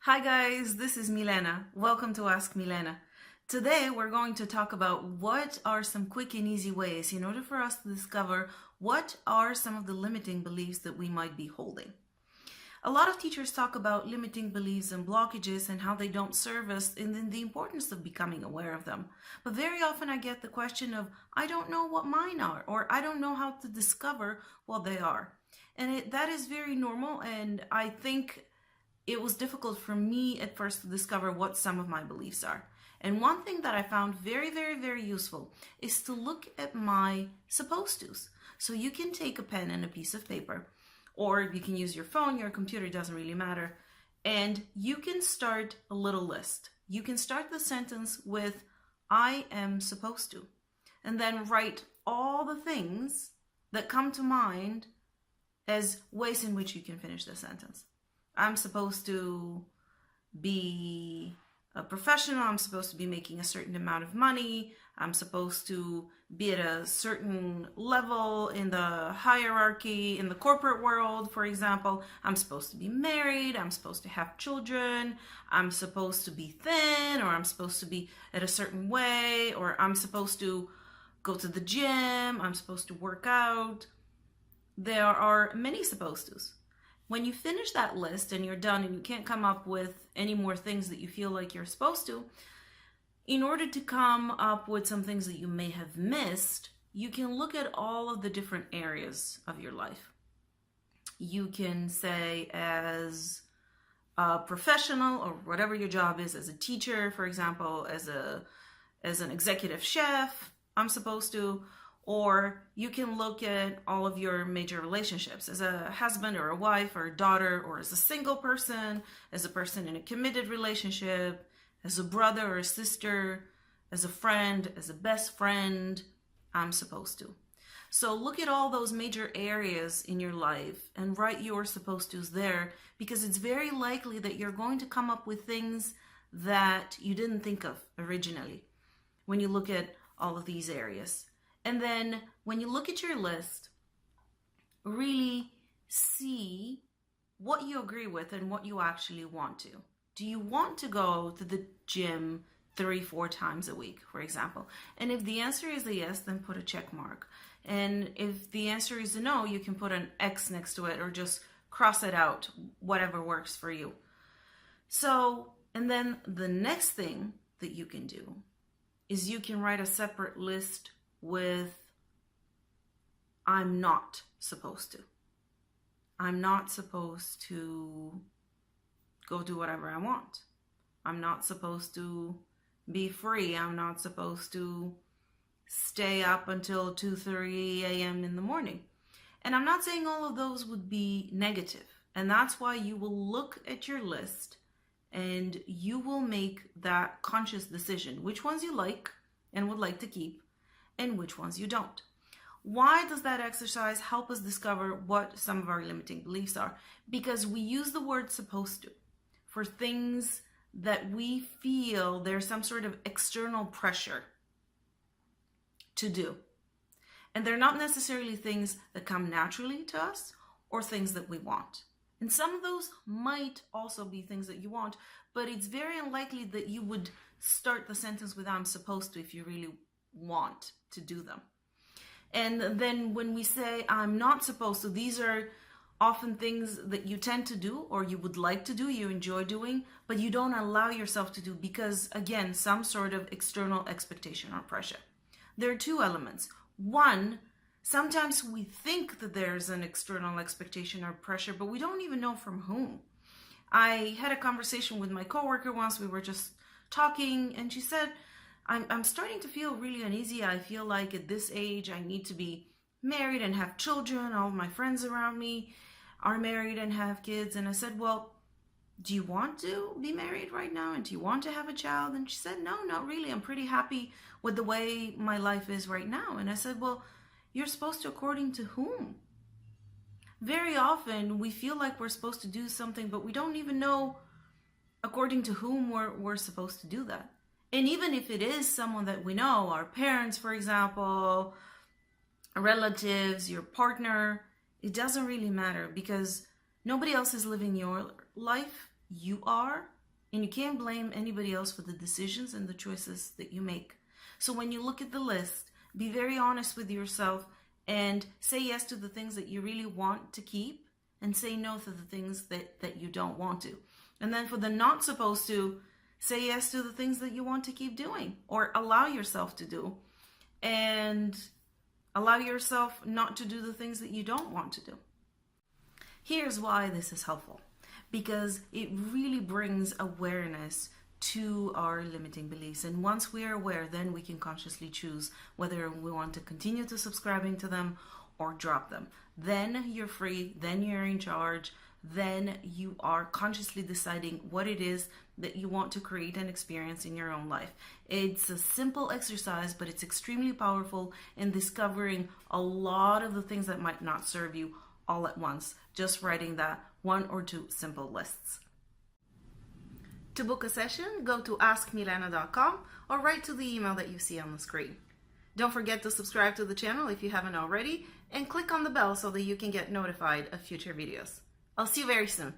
Hi guys, this is Milena. Welcome to Ask Milena. Today we're going to talk about what are some quick and easy ways in order for us to discover what are some of the limiting beliefs that we might be holding. A lot of teachers talk about limiting beliefs and blockages and how they don't serve us and then the importance of becoming aware of them. But very often I get the question of, I don't know what mine are, or I don't know how to discover what they are. And that is very normal, and I think it was difficult for me at first to discover what some of my beliefs are. And one thing that I found very useful is to look at my supposed to's. So you can take a pen and a piece of paper, or you can use your phone, your computer, it doesn't really matter. And you can start a little list. You can start the sentence with, I am supposed to. And then write all the things that come to mind as ways in which you can finish the sentence. I'm supposed to be a professional. I'm supposed to be making a certain amount of money. I'm supposed to be at a certain level in the hierarchy in the corporate world, for example. I'm supposed to be married. I'm supposed to have children. I'm supposed to be thin, or I'm supposed to be at a certain way, or I'm supposed to go to the gym. I'm supposed to work out. There are many supposed to's. When you finish that list and you're done and you can't come up with any more things that you feel like you're supposed to, in order to come up with some things that you may have missed, you can look at all of the different areas of your life. You can say, as a professional or whatever your job is, as a teacher, for example, as an executive chef, I'm supposed to. Or you can look at all of your major relationships as a husband or a wife or a daughter, or as a single person, as a person in a committed relationship, as a brother or a sister, as a friend, as a best friend. I'm supposed to. So look at all those major areas in your life and write your supposed to's there, because it's very likely that you're going to come up with things that you didn't think of originally when you look at all of these areas. And then when you look at your list, really see what you agree with and what you actually want to. Do you want to go to the gym 3-4 times a week, for example? And if the answer is a yes, then put a check mark. And if the answer is a no, you can put an X next to it or just cross it out, whatever works for you. So, and then the next thing that you can do is you can write a separate list with, I'm not supposed to. I'm not supposed to go do whatever I want. I'm not supposed to be free. I'm not supposed to stay up until 2:30 a.m. in the morning. And I'm not saying all of those would be negative. And that's why you will look at your list and you will make that conscious decision, which ones you like and would like to keep, and which ones you don't. Why does that exercise help us discover what some of our limiting beliefs are? Because we use the word supposed to for things that we feel there's some sort of external pressure to do. And they're not necessarily things that come naturally to us or things that we want. And some of those might also be things that you want, but it's very unlikely that you would start the sentence with I'm supposed to if you really want to do them. And then when we say I'm not supposed to, these are often things that you tend to do or you would like to do, you enjoy doing, but you don't allow yourself to do because, again, some sort of external expectation or pressure. There are two elements. One, sometimes we think that there's an external expectation or pressure, but we don't even know from whom. I had a conversation with my coworker once. We were just talking, and she said, I'm starting to feel really uneasy. I feel like at this age I need to be married and have children. All of my friends around me are married and have kids. And I said, well, do you want to be married right now? And do you want to have a child? And she said, no, not really. I'm pretty happy with the way my life is right now. And I said, well, you're supposed to according to whom? Very often we feel like we're supposed to do something, but we don't even know according to whom we're supposed to do that. And even if it is someone that we know, our parents, for example, relatives, your partner, it doesn't really matter because nobody else is living your life you are, and you can't blame anybody else for the decisions and the choices that you make. So when you look at the list, be very honest with yourself and say yes to the things that you really want to keep and say no to the things that you don't want to. And then for the not supposed to, say yes to the things that you want to keep doing or allow yourself to do. And allow yourself not to do the things that you don't want to do. Here's why this is helpful. Because it really brings awareness to our limiting beliefs. And once we are aware, then we can consciously choose whether we want to continue to subscribing to them or drop them. Then you're free, then you're in charge, then you are consciously deciding what it is that you want to create and experience in your own life. It's a simple exercise, but it's extremely powerful in discovering a lot of the things that might not serve you all at once, just writing that 1 or 2 simple lists. To book a session, go to askmilena.com or write to the email that you see on the screen. Don't forget to subscribe to the channel if you haven't already, and click on the bell so that you can get notified of future videos. I'll see you very soon.